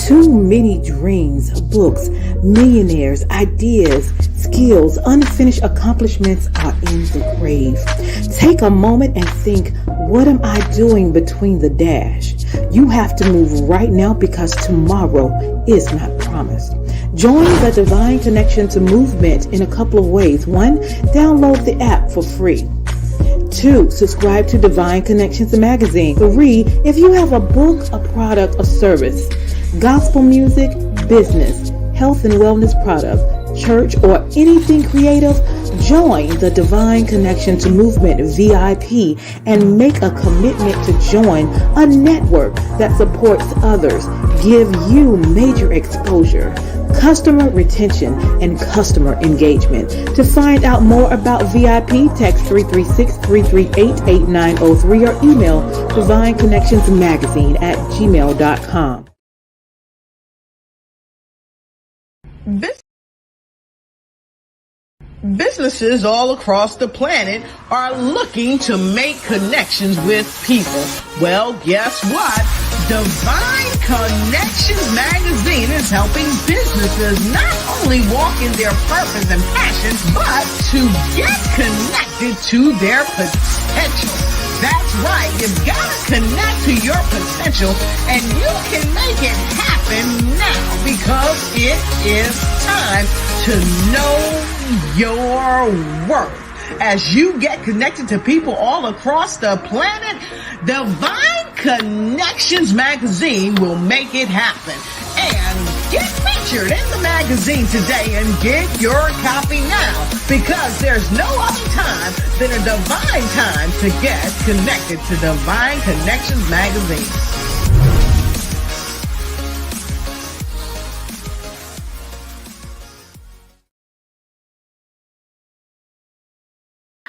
Too many dreams, books, millionaires, ideas, skills, unfinished accomplishments are in the grave. Take a moment and think, what am I doing between the dash? You have to move right now because tomorrow is not promised. Join the Divine Connections movement in a couple of ways. 1, download the app for free. 2, subscribe to Divine Connections magazine. 3, if you have a book, a product, a service, gospel music, business, health and wellness product, church, or anything creative, join the Divine Connections Movement VIP and make a commitment to join a network that supports others, give you major exposure, customer retention, and customer engagement. To find out more about VIP, text 336-338-8903 or email divineconnectionsmagazine@gmail.com. Businesses all across the planet are looking to make connections with people. Well, guess what? Divine Connections magazine is helping businesses not only walk in their purpose and passion, but to get connected to their potential. That's right. You've got to connect to your potential, and you can make it happen now because it is time to know your worth. As you get connected to people all across the planet, Divine Connections magazine will make it happen. And get featured in the magazine today and get your copy now, because there's no other time than a divine time to get connected to Divine Connections magazine.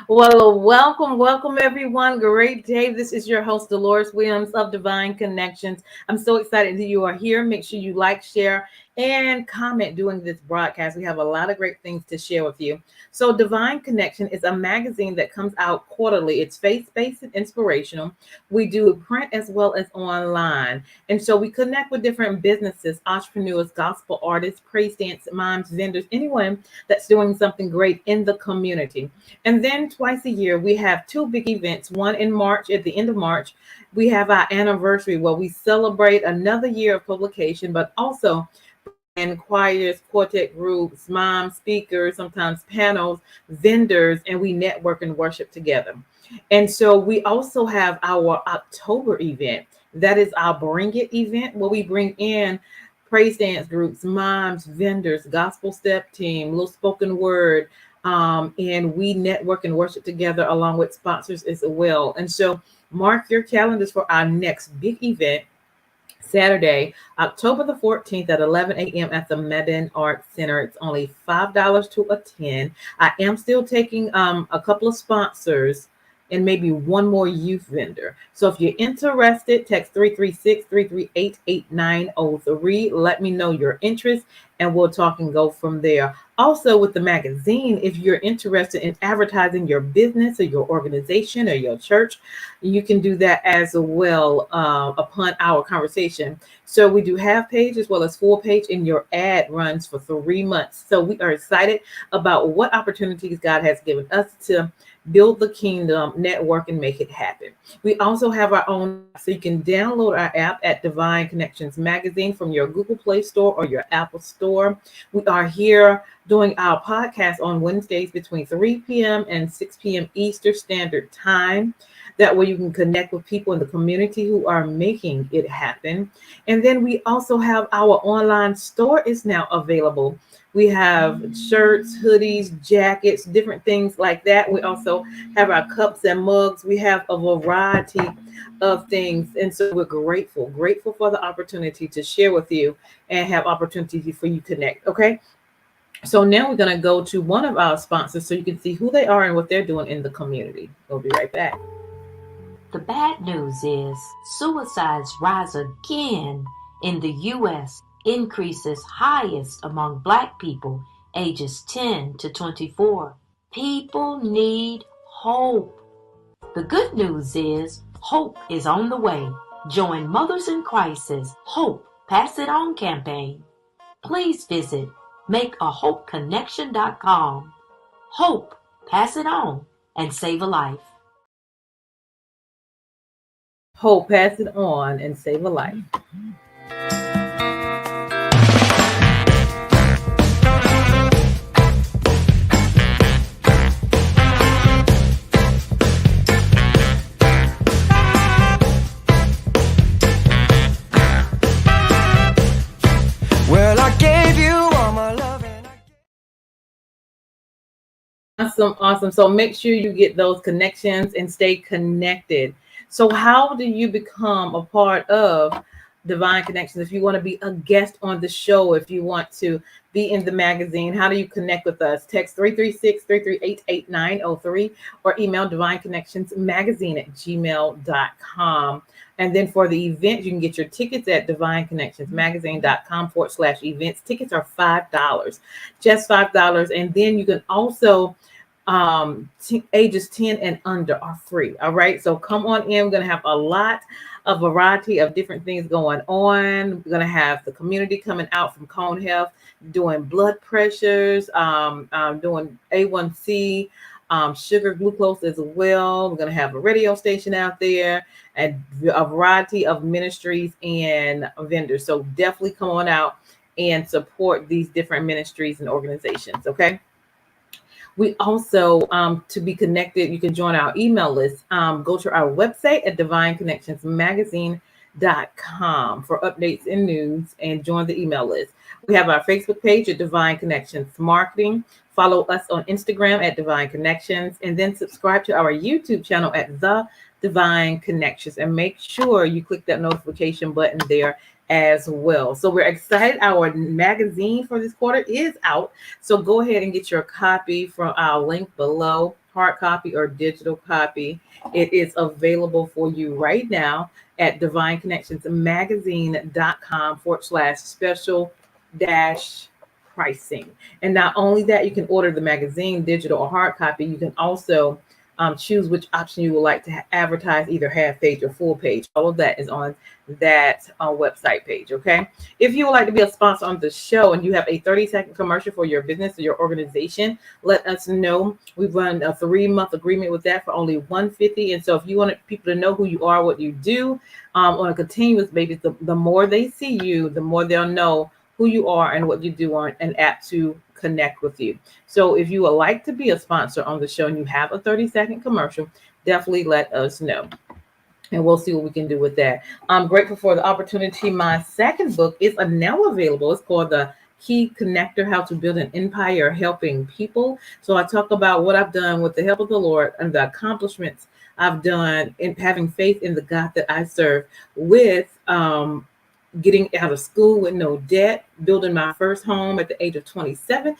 Well, welcome everyone. Great day. This is your host, Deloris Williams of Divine Connections. I'm so excited that you are here. Make sure you like, share, and comment during this broadcast. We have a lot of great things to share with you. So Divine Connection is a magazine that comes out quarterly. It's faith-based and inspirational. We do print as well as online. And so we connect with different businesses, entrepreneurs, gospel artists, praise dance moms, vendors, anyone that's doing something great in the community. And then twice a year, we have 2 big events. One in March, at the end of March, we have our anniversary where we celebrate another year of publication, but also and choirs, quartet groups, moms, speakers, sometimes panels, vendors, and we network and worship together. And so we also have our October event. That is our Bring It event, where we bring in praise dance groups, moms, vendors, gospel step team, little spoken word, and we network and worship together along with sponsors as well. And so mark your calendars for our next big event, Saturday, October the 14th at 11 a.m. at the Medin Art Center. It's only $5 to attend. I am still taking a couple of sponsors and maybe one more youth vendor. So if you're interested, text 336-338-8903. Let me know your interest and we'll talk and go from there. Also with the magazine, if you're interested in advertising your business or your organization or your church, you can do that as well upon our conversation. So we do half page as well as full page, and your ad runs for 3 months. So we are excited about what opportunities God has given us to build the kingdom, network, and make it happen. We also have our own, so you can download our app at Divine Connections Magazine from your Google Play Store or your Apple Store. We are here doing our podcast on Wednesdays between 3 p.m. and 6 p.m. Eastern Standard Time. That way you can connect with people in the community who are making it happen. And then we also have our online store is now available. We have shirts, hoodies, jackets, different things like that. We also have our cups and mugs. We have a variety of things. And so we're grateful for the opportunity to share with you and have opportunity for you to connect. Okay. So now we're going to go to one of our sponsors so you can see who they are and what they're doing in the community. We'll be right back. The bad news is suicides rise again in the U.S., increases highest among Black people ages 10 to 24. People need hope. The good news is hope is on the way. Join Mothers in Crisis, Hope Pass It On campaign, please visit makeahopeconnection.com. Hope, pass it on, and save a life. Hope, pass it on, and save a life. Well, I gave you all my love and Awesome. So make sure you get those connections and stay connected. So how do you become a part of Divine Connections? If you want to be a guest on the show, if you want to be in the magazine, how do you connect with us? Text 336-338-8903 or email divineconnectionsmagazine@gmail.com. And then for the event, you can get your tickets at divineconnectionsmagazine.com/events. Tickets are $5, just $5. And then you can also ages 10 and under are free. All right. So come on in. We're going to have a variety of different things going on. We're going to have the community coming out from Cone Health, doing blood pressures, doing A1C, sugar, glucose as well. We're going to have a radio station out there and a variety of ministries and vendors. So definitely come on out and support these different ministries and organizations. Okay. We also, to be connected, you can join our email list. Go to our website at divineconnectionsmagazine.com for updates and news and join the email list. We have our Facebook page at Divine Connections Marketing. Follow us on Instagram at Divine Connections, and then subscribe to our YouTube channel at The Divine Connections. And make sure you click that notification button there as well. So we're excited. Our magazine for this quarter is out. So go ahead and get your copy from our link below, hard copy or digital copy. It is available for you right now at divineconnectionsmagazine.com/special pricing. And not only that, you can order the magazine, digital or hard copy. You can also choose which option you would like to advertise, either half page or full page. All of that is on that website page. Okay. If you would like to be a sponsor on the show and you have a 30-second commercial for your business or your organization, let us know. We've run a 3-month agreement with that for only $150. And so if you want people to know who you are, what you do on a continuous basis, the more they see you, the more they'll know who you are and what you do on an app to connect with you. So if you would like to be a sponsor on the show and you have a 30-second commercial, definitely let us know. And we'll see what we can do with that. I'm grateful for the opportunity. My second book is now available. It's called The Key Connector, How to Build an Empire Helping People. So I talk about what I've done with the help of the Lord and the accomplishments I've done in having faith in the God that I serve, with getting out of school with no debt, building my first home at the age of 27,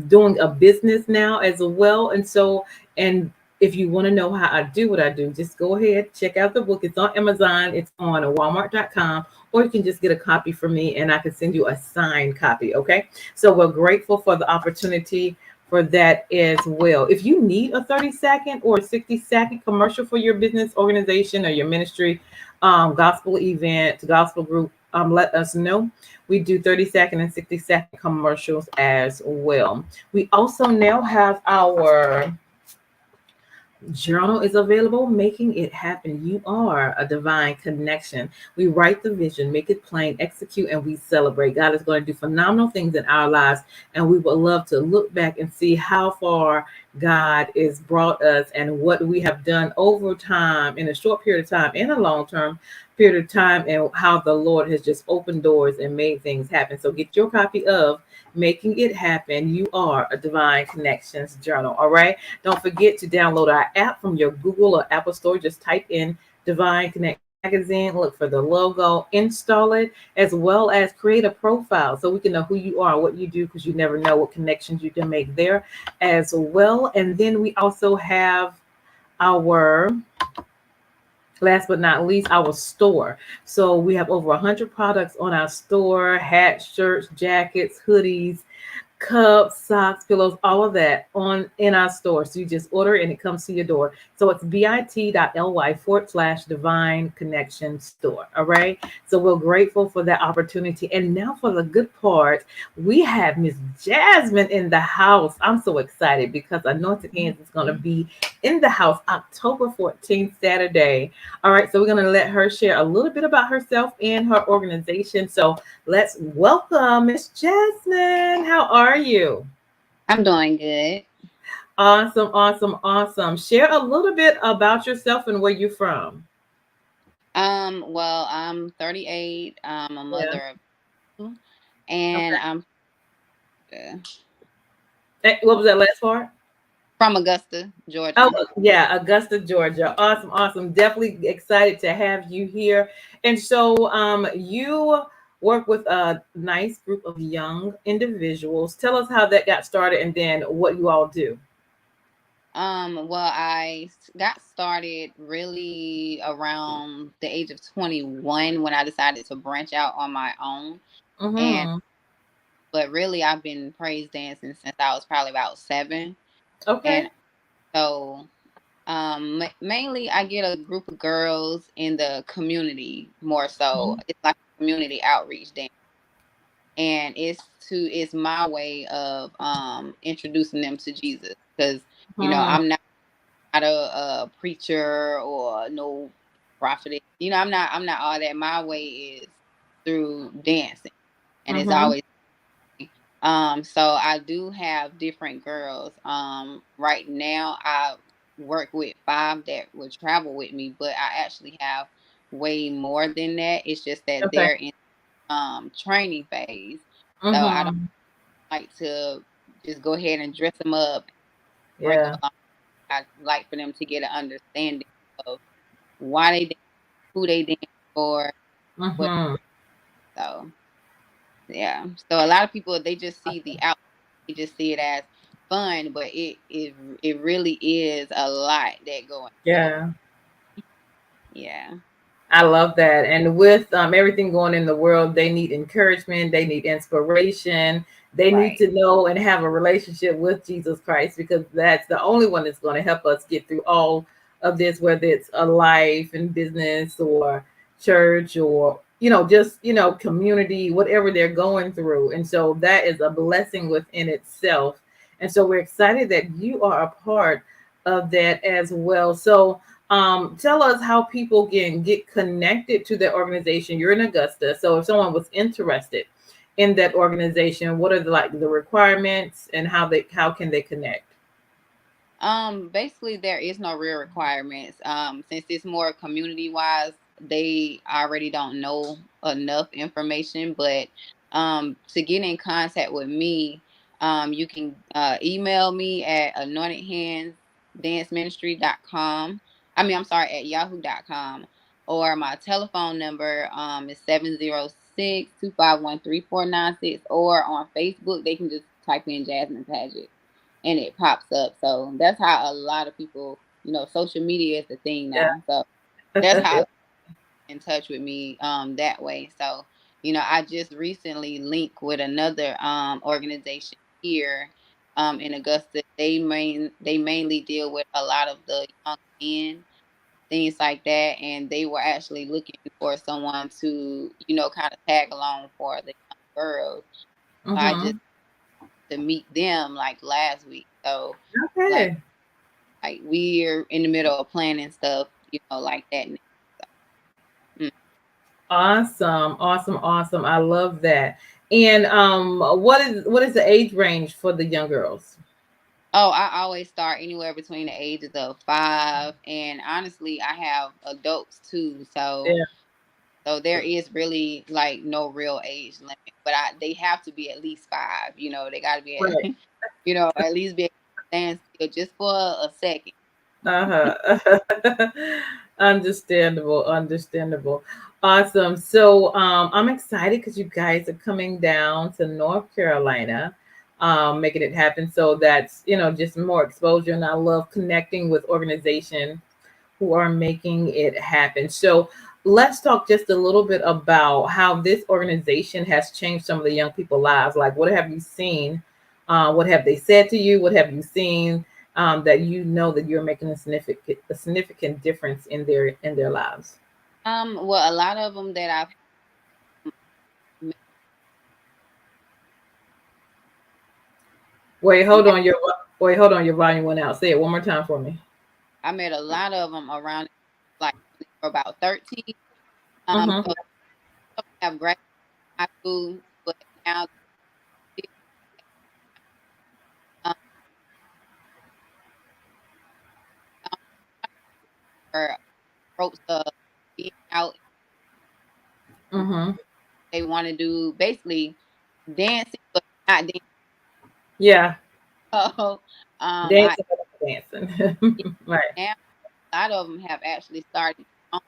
doing a business now as well. And if you want to know how I do what I do, just go ahead, check out the book. It's on Amazon, it's on Walmart.com, or you can just get a copy from me and I can send you a signed copy. Okay. So we're grateful for the opportunity for that as well. If you need a 30-second or 60-second commercial for your business, organization, or your ministry, gospel event, gospel group, let us know. We do 30-second and 60-second commercials as well. We also now have our journal is available, Making It Happen. You are a divine connection. We write the vision, make it plain, execute, and we celebrate. God is going to do phenomenal things in our lives, and we would love to look back and see how far God has brought us and what we have done over time, in a short period of time, in a long-term period of time, and how the Lord has just opened doors and made things happen. So get your copy of Making It Happen. You are a Divine Connections journal. All right. Don't forget to download our app from your Google or Apple store. Just type in Divine Connect Magazine, look for the logo, install it, as well as create a profile so we can know who you are, what you do, because you never know what connections you can make there as well. And then we also have our, last but not least, our store. So we have over 100 products on our store: hats, shirts, jackets, hoodies, cups, socks, pillows, all of that on in our store. So you just order and it comes to your door. So it's bit.ly/divine connection store. All right. So we're grateful for that opportunity. And now for the good part, we have Miss Jasmine in the house. I'm so excited because Anointed Hands is going to be in the house October 14th, Saturday. All right. So we're going to let her share a little bit about herself and her organization. So let's welcome Miss Jasmine. How are you? I'm doing good. Awesome, awesome, awesome. Share a little bit about yourself and where you're from. Well, I'm 38. I'm a Yeah. mother of two, and Okay. I'm uh, What was that last part? from Augusta, Oh, Georgia. yeah, Augusta, Georgia. Awesome, awesome. Definitely excited to have you here. And so, you work with a nice group of young individuals. Tell us how that got started and then what you all do. Well, got started really around the age of 21 when I decided to branch out on my own. And Mm-hmm. but really, I've been praise dancing since I was probably about 7, and Okay. so mainly I get a group of girls in the community more so. Mhm. It's like a community outreach dance, and it's my way of introducing them to Jesus because Mhm. I'm not a preacher or no prophet. I'm not all that. My way is through dancing, and it's Mhm. always so I do have different girls. Right now I work with 5 that will travel with me, but I actually have way more than that. It's just that Okay. they're in training phase. So I don't Mhm. like to just go ahead and dress them up, bring them Yeah. along. I like for them to get an understanding of why they dance, who they dance for, what. Mhm. So yeah. So a lot of people they just see the out, they just see it as fun, but it really is a lot that going into it. Yeah. Yeah. I love that. And with everything going in the world, they need encouragement, they need inspiration, they need Right. to know and have a relationship with Jesus Christ because that's the only one that's going to help us get through all of this, whether it's a life and business or church or, just, community, whatever they're going through. And so that is a blessing within itself. And so we're excited that you are a part of that as well. So, tell us how people can get connected to the organization. You're in Augusta, so if someone was interested in that organization, what are the requirements and how can they connect? Basically there is no real requirements. Since it's more community wise, they already don't know enough information, but to get in contact with me, you can email me at anointedhandsdanceministry.com. I'm sorry, at yahoo.com, or my telephone number is 706-251-3496, or on Facebook they can just type in Jasmine Padgett and it pops up. So that's how a lot of people, social media is the thing now. So that's how Yeah. they get in touch with me that way. So, I just recently linked with another organization here in Augusta. They mainly deal with a lot of the young men, things like that, and they were actually looking for someone to, kind of tag along for the young girls. So I just Mm-hmm. to meet them like last week. So like Okay. we're in the middle of planning stuff, like that now. So, Awesome. Awesome. Awesome. I love that. And what is the age range for the young girls? Oh, I always start anywhere between the ages of 5, and honestly, I have adults too. So, Yeah. so there is really like no real age limit, but they have to be at least 5. They got to be at, Right. at least be able to stand still just for a second. Uh-huh. Understandable, understandable. Awesome. So I'm excited because you guys are coming down to North Carolina, making it happen. So that's, just more exposure. And I love connecting with organizations who are making it happen. So let's talk just a little bit about how this organization has changed some of the young people's lives. Like, what have you seen What have they said to you? What have you seen that you know that you're making a significant difference in their lives? Well, a lot of them that met, Wait, hold on. Your volume went out. Say it one more time for me. I met a lot of them around like when they were about 13. Mm-hmm. So some have graduated high school, but now they still, um, or approach being out. Mm-hmm. They want to do basically dancing, but not dancing. Yeah, So, I dancing, dancing. Right. now a lot of them have actually started on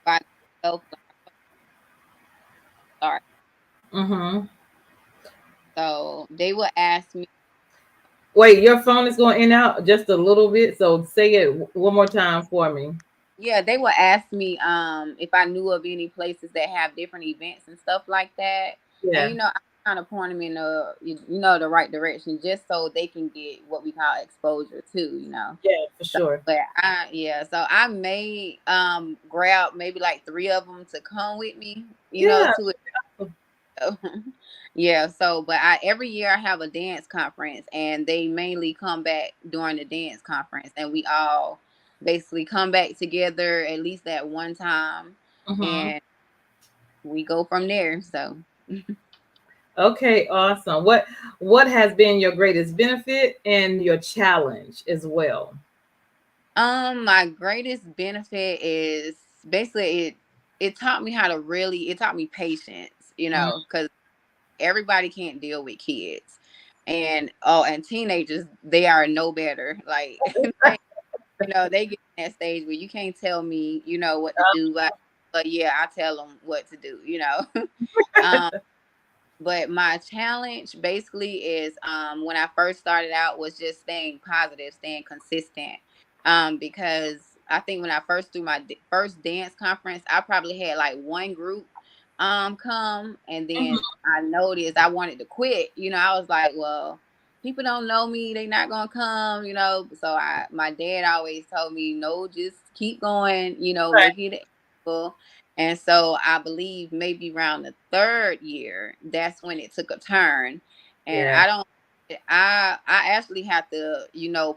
by themselves. Like, start. Mm-hmm. So they would ask me. Wait, your phone is going in and out just a little bit. So say it one more time for me. Yeah, they would ask me if I knew of any places that have different events and stuff like that. And Yeah. I kind of point them in the right direction just so they can get what we call exposure too. Yeah, for So, sure. but so I may grab maybe like three of them to come with me, Yeah. to it. So, yeah, so but I every year I have a dance conference and they mainly come back during the dance conference and we all basically come back together at least at one time Mm-hmm. and we go from there. So Okay, awesome. What has been your greatest benefit and your challenge as well? my greatest benefit is basically it taught me how to really it taught me patience, Mm. because everybody can't deal with kids. And teenagers, they are no better. Like they get in that stage where you can't tell me, what to do, but yeah, I tell them what to do. um, but my challenge basically is when I first started out was just staying positive, staying consistent. Because I think when I first threw my first dance conference, I probably had like one group come, and then I noticed I wanted to quit. I was like, well, people don't know me, they not gonna come. So my dad always told me, no, just keep going, Right. make it. And so I believe maybe around the third year, that's when it took a turn. And Yeah. I actually have to,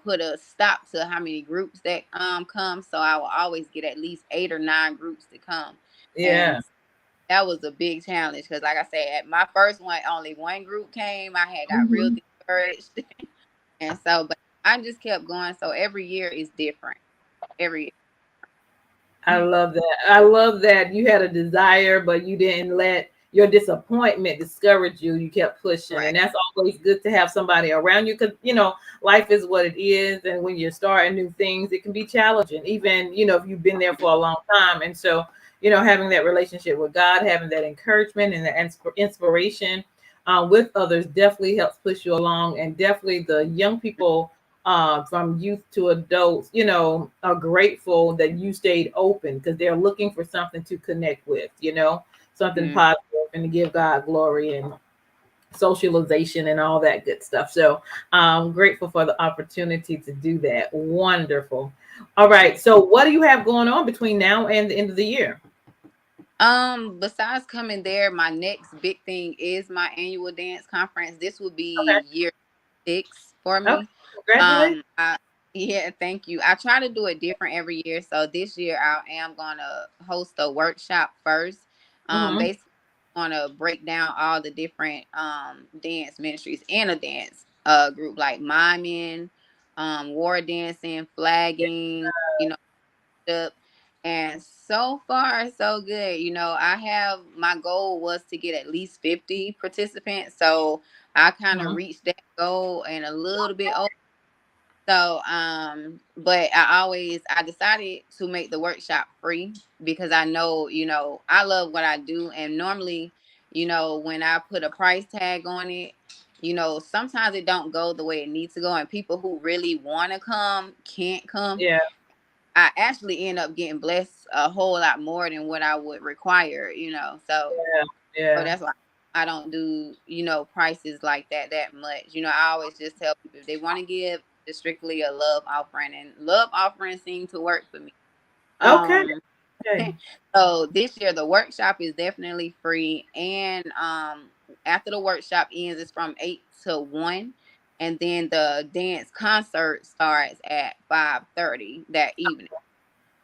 put a stop to how many groups that come. So I will always get at least 8 or 9 groups to come. Yeah. And that was a big challenge because like I said, at my first one, only one group came. I had got real Mhm. discouraged. And so, but I just kept going. So every year is different. Every I love that. I love that you had a desire, but you didn't let your disappointment discourage you. You kept pushing. right. And that's always good to have somebody around you because, life is what it is. And when you're starting new things, it can be challenging, even, if you've been there for a long time. And so, having that relationship with God, having that encouragement and the inspiration with others definitely helps push you along. And definitely the young people from youth to adults, are grateful that you stayed open because they're looking for something to connect with, something Mm. positive and to give God glory and socialization and all that good stuff. So I'm grateful for the opportunity to do that. Wonderful. All right. So what do you have going on between now and the end of the year? Besides coming there, my next big thing is my annual dance conference. This will Okay. be year 6 for Okay. me. Congratulations. Yeah, thank you. I try to do it different every year. So this year I am gonna host a workshop first. Mm-hmm. Basically gonna break down all the different dance ministries in a dance group like miming, war dancing, flagging, up. And so far, so good. I have my goal was to get at least 50 participants. So I kind of Mm-hmm. reached that goal and a little bit over. So, but I decided to make the workshop free because I know, I love what I do. And normally, when I put a price tag on it, sometimes it don't go the way it needs to go. And people who really want to come can't come. Yeah. I actually end up getting blessed a whole lot more than what I would require. So Yeah. Yeah. that's why. I don't do, prices like that much. I always just tell people if they want to give, it's strictly a love offering, and love offerings seem to work for me. Okay. Um, Okay. so this year the workshop is definitely free, and after the workshop ends, it's from 8 to 1, and then the dance concert starts at 5:30 that evening.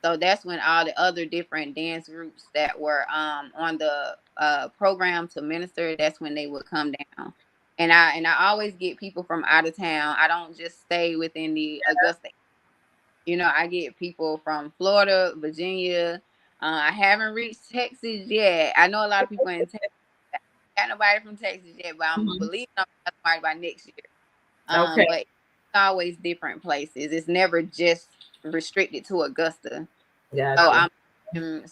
So that's when all the other different dance groups that were on the program to minister, that's when they would come down. And I always get people from out of town. I don't just stay within the Augusta. I get people from Florida, Virginia. I haven't reached Texas yet. I know a lot of people in Texas. I got nobody from Texas yet, but I'm Mhm. believing I'm gonna have somebody by next year. Okay. But it's always different places. It's never just restricted to Augusta. So Gotcha.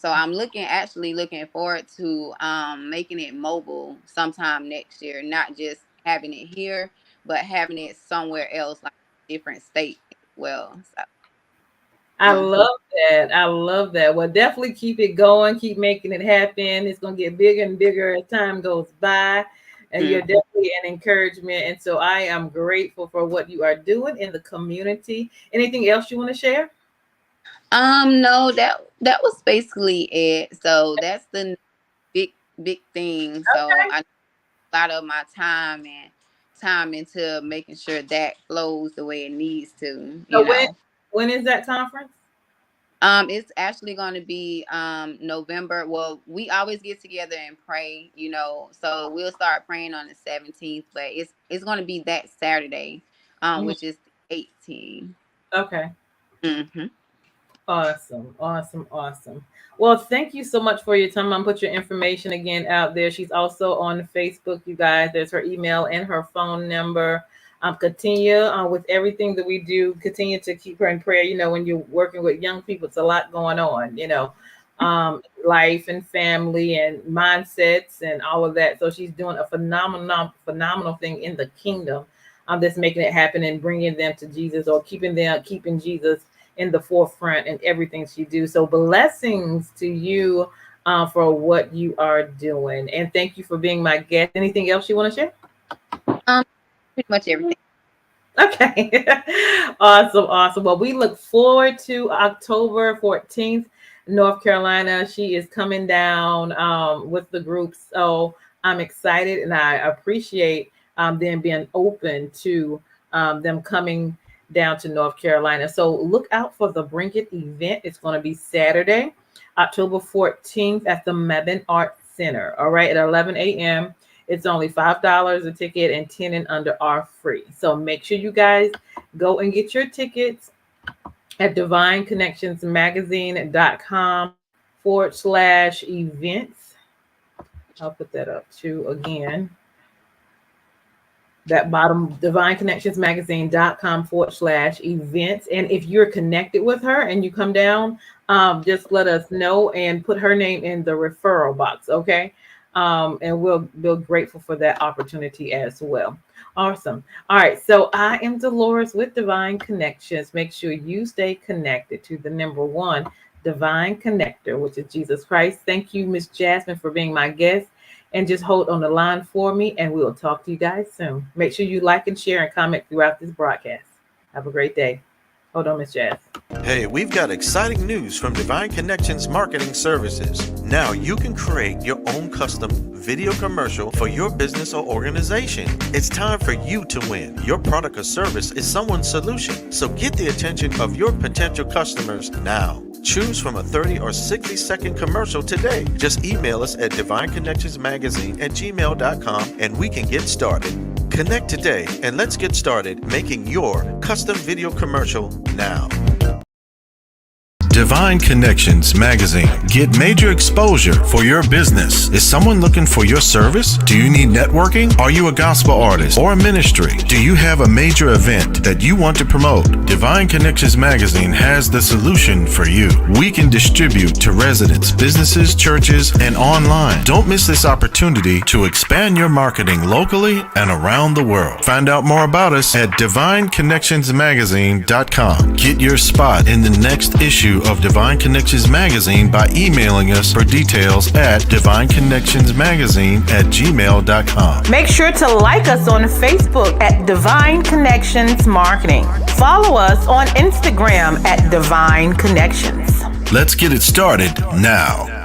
I'm actually looking forward to making it mobile sometime next year, not just having it here, but having it somewhere else, like different state as well. So I mhm. love that. I love that. Well, definitely keep it going. Keep making it happen. It's going to get bigger and bigger as time goes by. And you're definitely an encouragement. And so I am grateful for what you are doing in the community. Anything else you want to share? No, that was basically it. So that's the big thing. So I a lot of my time into making sure that flows the way it needs to, So when is that conference? It's actually going to be November. Well, we always get together and pray, so we'll start praying on the 17th, but it's going to be that Saturday, Mhm. which is the 18th. Okay. Mm-hmm. Awesome. Awesome. Awesome. Well, thank you so much for your time. I'm gonna put your information again out there. She's also on Facebook, you guys. There's her email and her phone number. Continue with everything that we do. Continue to keep her in prayer. When you're working with young people, it's a lot going on, life and family and mindsets and all of that. So she's doing a phenomenal thing in the kingdom. That's making it happen and bringing them to Jesus, or keeping Jesus in the forefront in everything she do. So blessings to you for what you are doing. And thank you for being my guest. Anything else you want to share? Pretty much everything. Okay. Awesome. Awesome. Well, we look forward to October 14th, North Carolina. She is coming down with the group. So I'm excited, and I appreciate them being open to them coming down to North Carolina. So look out for the Bring It event. It's going to be Saturday, October 14th at the Mebane Art Center. All right, at 11 a.m. It's only $5 a ticket, and 10 and under are free. So make sure you guys go and get your tickets at divineconnectionsmagazine.com/events. I'll put that up too again. That bottom, divineconnectionsmagazine.com/events. And if you're connected with her and you come down, just let us know and put her name in the referral box. Okay. And we'll be grateful for that opportunity as well. Awesome. All right. So I am Deloris with Divine Connections. Make sure you stay connected to the number one divine connector, which is Jesus Christ. Thank you, Miss Jasmine, for being my guest. And just hold on the line for me, and we'll talk to you guys soon. Make sure you like and share and comment throughout this broadcast. Have a great day. Hold on, Miss Jazz. Hey, we've got exciting news from Divine Connections Marketing Services. Now you can create your own custom video commercial for your business or organization. It's time for you to win. Your product or service is someone's solution. So get the attention of your potential customers now. Choose from a 30 or 60-second commercial today. Just email us at divineconnectionsmagazine@gmail.com and we can get started. Connect today and let's get started making your custom video commercial now. Divine Connections Magazine. Get major exposure for your business. Is someone looking for your service? Do you need networking? Are you a gospel artist or a ministry? Do you have a major event that you want to promote? Divine Connections Magazine has the solution for you. We can distribute to residents, businesses, churches, and online. Don't miss this opportunity to expand your marketing locally and around the world. Find out more about us at divineconnectionsmagazine.com. Get your spot in the next issue issue of Divine Connections Magazine by emailing us for details at divineconnectionsmagazine@gmail.com. Make sure to like us on Facebook at Divine Connections Marketing. Follow us on Instagram at Divine Connections. Let's get it started now.